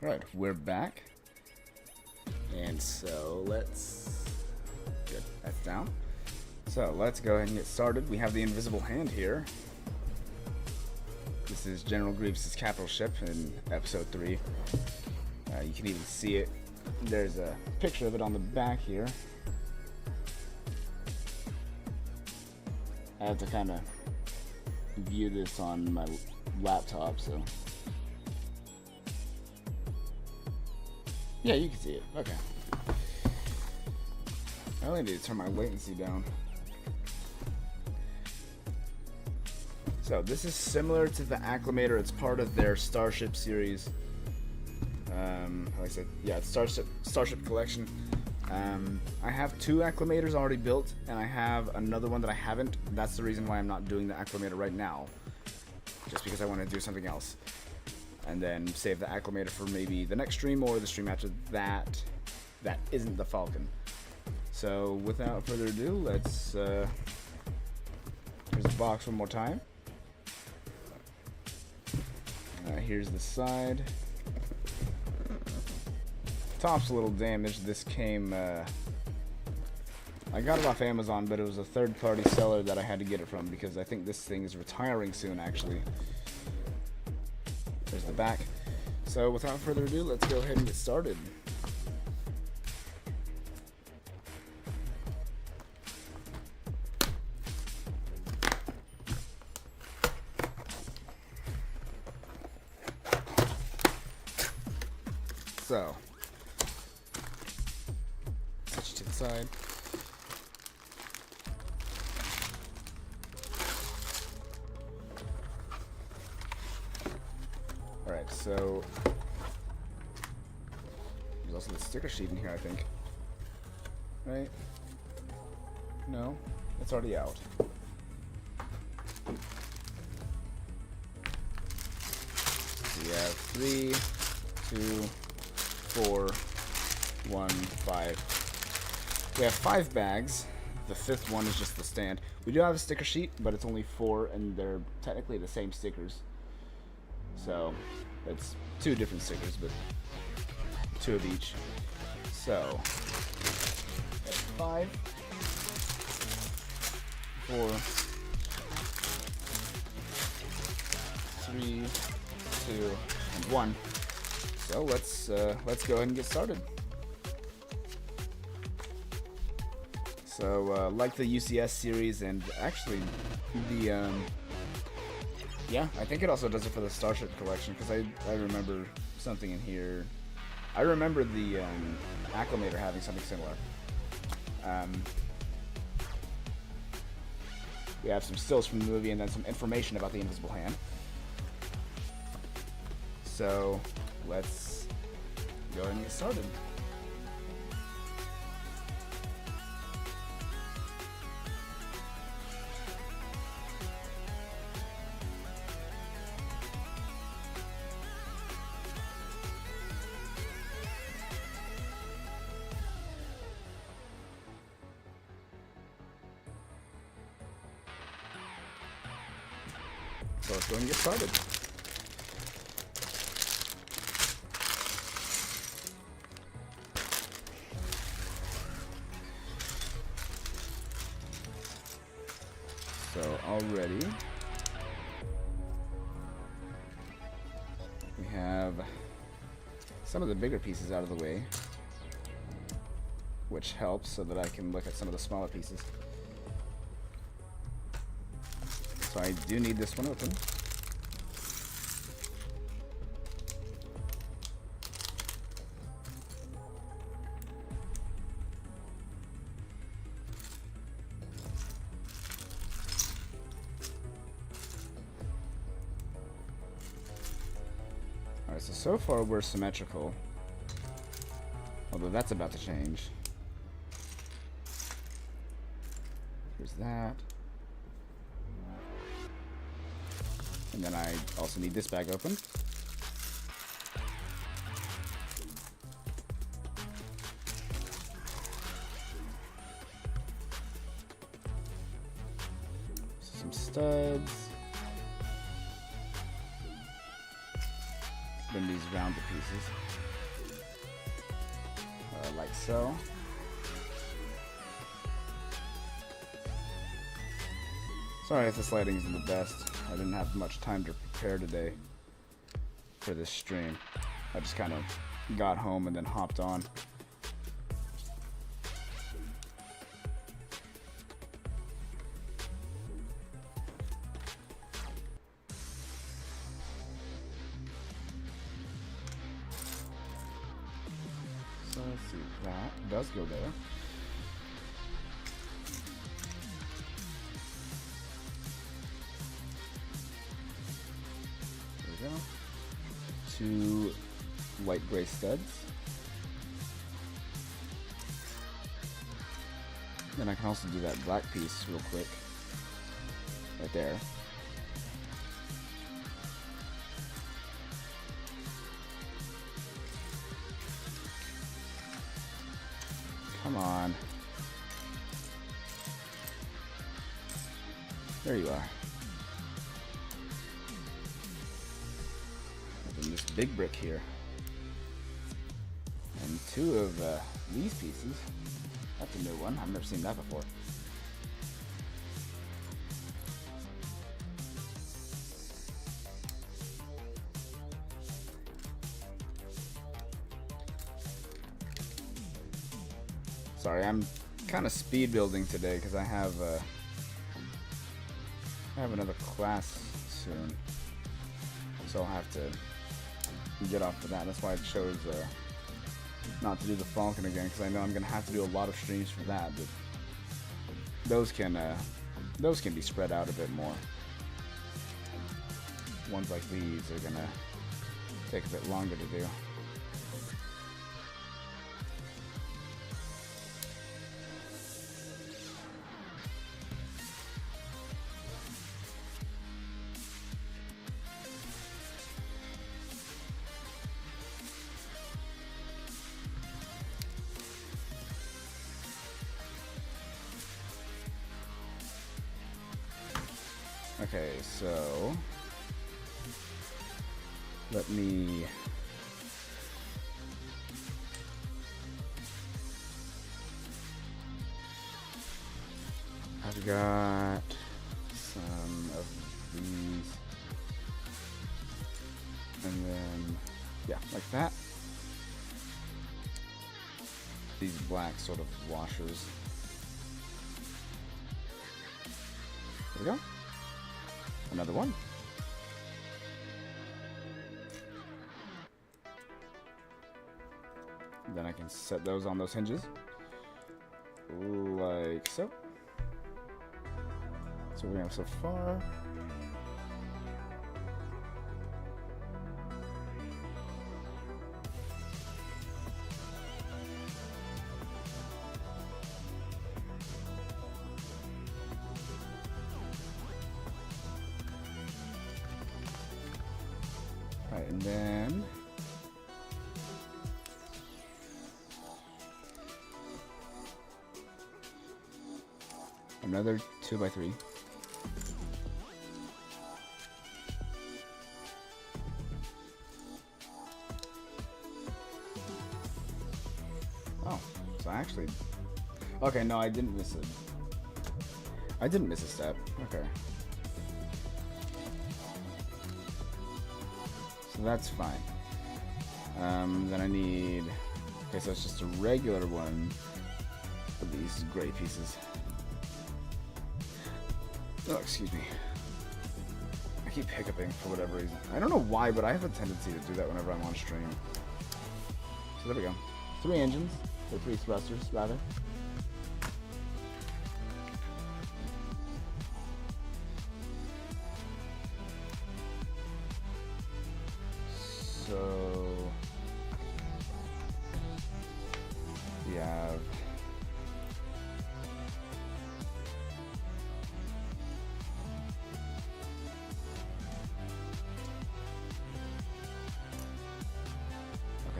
Alright, we're back. And so let's get that down. So let's go ahead and get started. We have the invisible hand here. This is General Grievous' capital ship in episode 3. You can even see it. There's a picture of it on the back here. I have to kind of view this on my laptop, so yeah, you can see it. Okay. I only need to turn my latency down. So this is similar to the Acclamator. It's part of their Starship series. Like I said, yeah, it's Starship collection. I have 2 Acclamators already built, and I have another one that I haven't. That's the reason why I'm not doing the Acclamator right now. Just because I want to do something else. And then save the Acclamator for maybe the next stream or the stream after that. That isn't the Falcon. So without further ado, let's here's the box one more time. Here's the side. Top's a little damaged. This came I got it off Amazon, but it was a third-party seller that I had to get it from because I think this thing is retiring soon, actually. There's the back. So without further ado, let's go ahead and get started. So, set you to the side. Alright, so there's also the sticker sheet in here, I think. Right? No? It's already out. So we have 3, 2, 4, 1, 5. We have 5 bags. The 5th one is just the stand. We do have a sticker sheet, but it's only 4, and they're technically the same stickers. So, it's 2 different stickers, but 2 of each. So, 5, 4, 3, 2, and 1. So let's go ahead and get started. So like the UCS series, and actually the yeah, I think it also does it for the Starship collection, because I remember something in here. I remember the Acclamator having something similar. We have some stills from the movie and then some information about the invisible hand. So let's go ahead and get started. So let's go ahead and get started. So already we have some of the bigger pieces out of the way, which helps so that I can look at some of the smaller pieces. So I do need this one open. Alright, so far we're symmetrical. Although that's about to change. Here's that. And then I also need this bag open. Some studs. than these rounded pieces. Like so. Sorry if this lighting isn't the best. I didn't have much time to prepare today for this stream. I just kind of got home and then hopped on. So let's see, that does go there. There we go. 2 light gray studs. Then I can also do that black piece real quick. Right there. Come on. There you are. And this big brick here. And 2 of these pieces. That's a new one. I've never seen that before. Sorry, I'm kind of speed building today because I have another class soon, so I'll have to get off of that. That's why I chose not to do the Falcon again, because I know I'm gonna have to do a lot of streams for that. But those can be spread out a bit more. Ones like these are gonna take a bit longer to do. Okay, so let me I've got some of these, and then yeah, like that. These black sort of washers. There we go. Another one. Then I can set those on those hinges. Like so. So we have so far. Right, and then another 2x3. Oh, so I actually, okay, no, I didn't miss it. I didn't miss a step. Okay. So that's fine. Then I need, okay, so it's just a regular one of these gray pieces. Oh, excuse me. I keep hiccuping for whatever reason. I don't know why, but I have a tendency to do that whenever I'm on stream. So there we go. 3 engines, or 3 thrusters, rather. So we have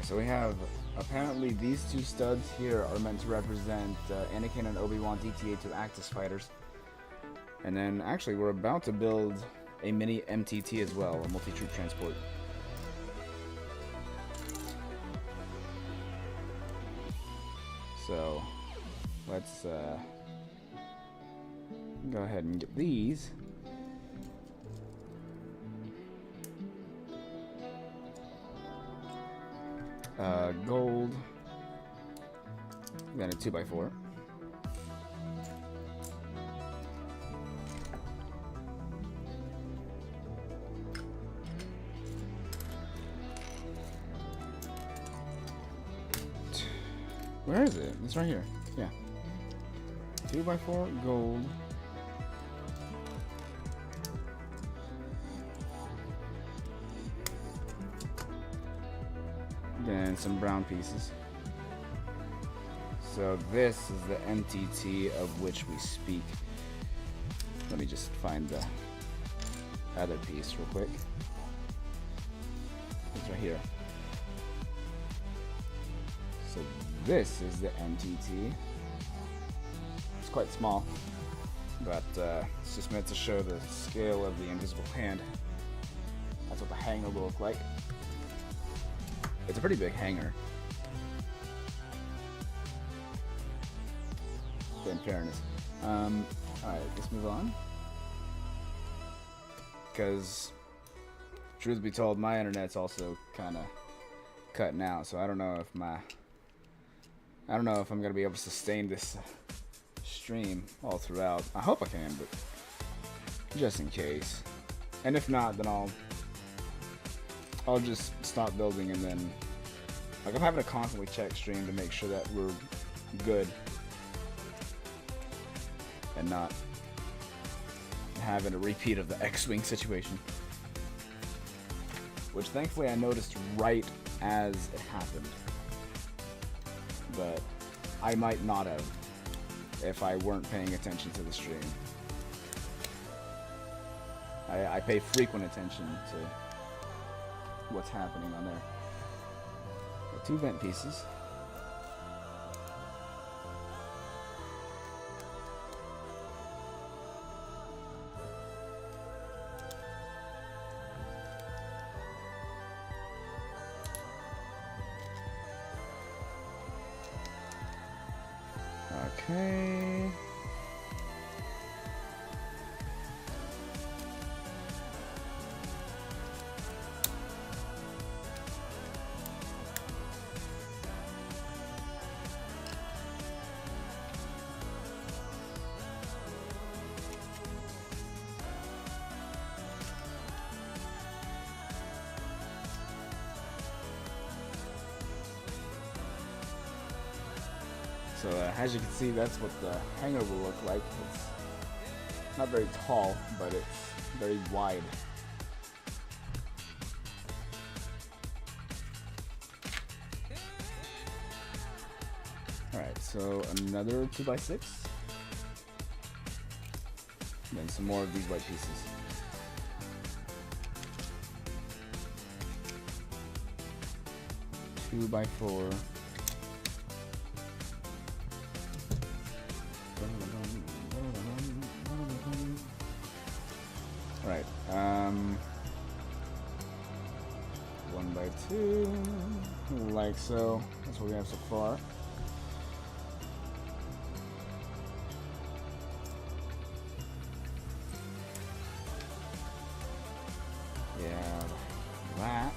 so we have, apparently these 2 studs here are meant to represent Anakin and Obi-Wan DT-A2 Actis fighters. And then actually we're about to build a mini MTT as well, a multi-troop transport. let's go ahead and get these. Gold. Then a 2x4. Where is it? It's right here. Yeah. 2x4 gold. Then some brown pieces. So this is the MTT of which we speak. Let me just find the other piece real quick. It's right here. So this is the MTT. It's quite small, but it's just meant to show the scale of the invisible hand. That's what the hanger will look like. It's a pretty big hanger, in fairness. Alright, let's move on. Because, truth be told, my internet's also kind of cutting out, so I don't know if I'm gonna be able to sustain this stream all throughout. I hope I can, but just in case. And if not, then I'll just stop building, and then like I'm having to constantly check stream to make sure that we're good and not having a repeat of the X-Wing situation, which thankfully I noticed right as it happened, but I might not have if I weren't paying attention to the stream. I pay frequent attention to what's happening on there. The 2 vent pieces. Okay. So as you can see, that's what the hanger will look like. It's not very tall, but it's very wide. Alright, so another 2x6. Then some more of these white pieces. Two by 4. Right, 1 by 2, like so. That's what we have so far. Yeah, that.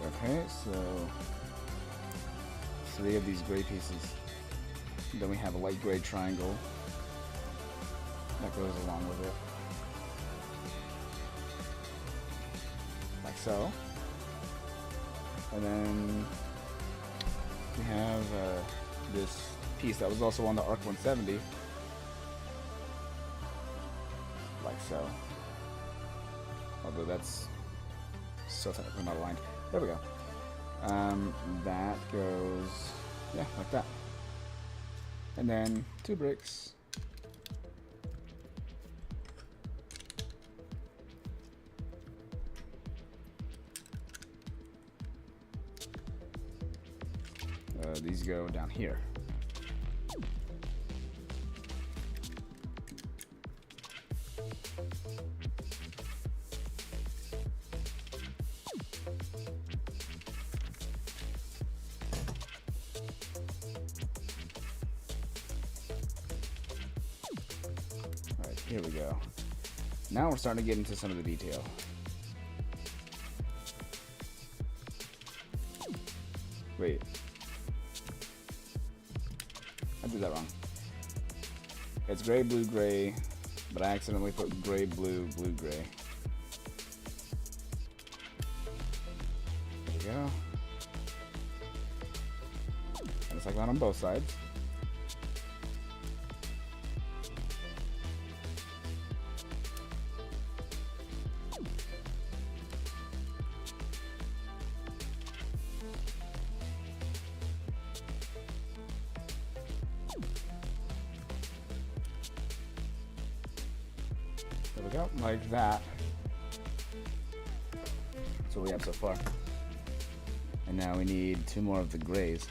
Okay, so 3 of these gray pieces. Then we have a light gray triangle that goes along with it, like so. And then we have this piece that was also on the ARC 170, like so. Although that's still technically not aligned. There we go. That goes, yeah, like that. And then 2 bricks. These go down here. Here we go. Now we're starting to get into some of the detail. Wait. I did that wrong. It's gray, blue, gray, but I accidentally put gray, blue, blue, gray. There we go. And it's like that on both sides. There we go, like that. That's what we have so far. And now we need 2 more of the grays.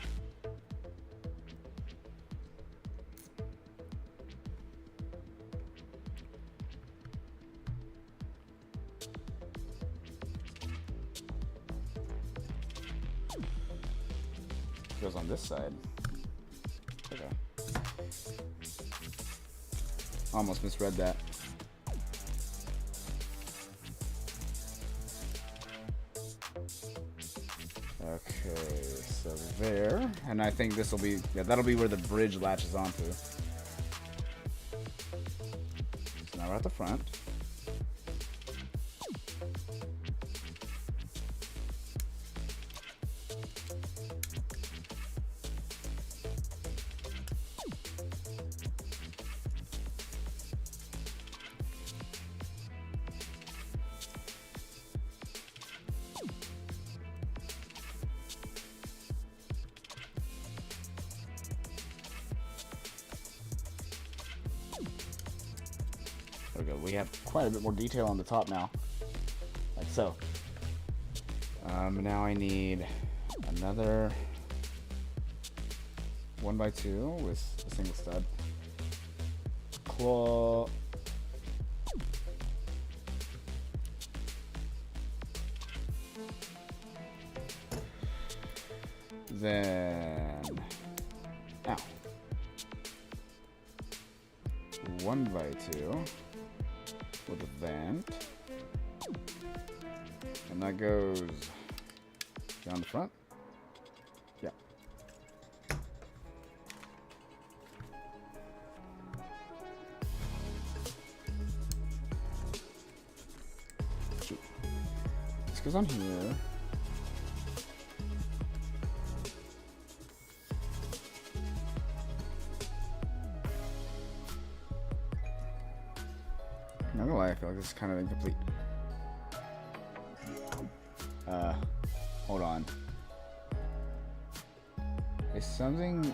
Goes on this side. Okay. Almost misread that. Okay, so there, and I think this will be, yeah, that'll be where the bridge latches onto. So now we're at the front. There we go. We have quite a bit more detail on the top now, like so. Now I need another 1x2 with a single stud. Claw. Then, ow. 1x2 with a vent, and that goes down the front. Yeah. Shoot. This goes on here. Not gonna lie, I feel like this is kind of incomplete. Hold on. Is something